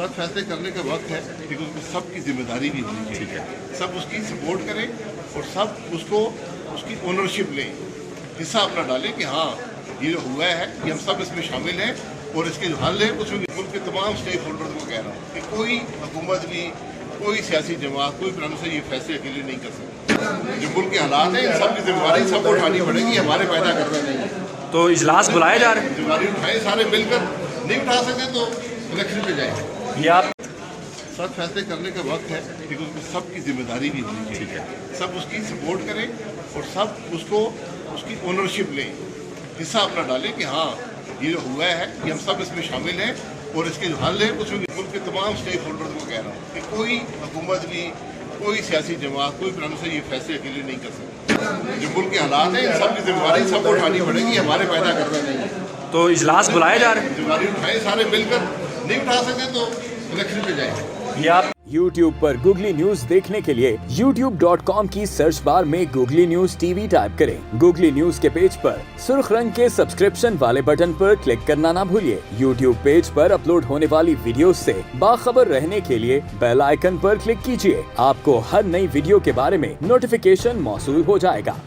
सब फैसले करने का वक्त है, लेकिन उसमें सबकी जिम्मेदारी भी होनी चाहिए। सब उसकी सपोर्ट करें और सब उसको उसकी ओनरशिप लें, हिस्सा अपना डालें कि हाँ ये जो हुआ है ये हम सब इसमें शामिल हैं और इसके जो हल है उसमें मुल्क के तमाम स्टेक होल्डर्स को कह रहा हूँ कि कोई हुकूमत भी, कोई सियासी जमात, कोई प्रांत से ये फैसले अकेले नहीं कर सकते। जो मुल्क के हालात हैं इन सब की जिम्मेदारी सबको उठानी पड़ेगी, हमारे पैदा करना नहीं है। तो इजलास बुलाए जा रहे हैं, जिम्मेदारी उठाएं सारे मिलकर, नहीं उठा सकते तो इलेक्शन पे जाएंगे। ये आप सब फैसले करने का वक्त है, लेकिन उसमें सबकी जिम्मेदारी भी होनी चाहिए। सब उसकी सपोर्ट करें और सब उसको उसकी ओनरशिप लें, हिस्सा अपना डालें कि हाँ ये जो हुआ है ये हम सब इसमें शामिल हैं और इसके जो हल है उसमें मुल्क के तमाम स्टेक होल्डर्स को कह रहा हूँ कि कोई हुकूमत भी, कोई सियासी जमात, कोई प्रांत से ये फैसले अकेले नहीं कर सकते। जो मुल्क के हालात हैं इन सब की जिम्मेदारी सबको उठानी पड़ेगी, हमारे पैदा करना नहीं है। तो इजलास बुलाए जा रहे हैं, जिम्मेदारी उठाएं सारे मिलकर, नहीं उठा सकते तो इलेक्शन पे जाएंगे। ये आप YouTube पर गूगली न्यूज देखने के लिए youtube.com की सर्च बार में गूगली न्यूज टीवी टाइप करें। गूगली न्यूज के पेज पर सुर्ख रंग के सब्सक्रिप्शन वाले बटन पर क्लिक करना ना भूलिए। YouTube पेज पर अपलोड होने वाली वीडियोस से बाखबर रहने के लिए बेल आइकन पर क्लिक कीजिए। आपको हर नई वीडियो के बारे में नोटिफिकेशन मौसूल हो जाएगा।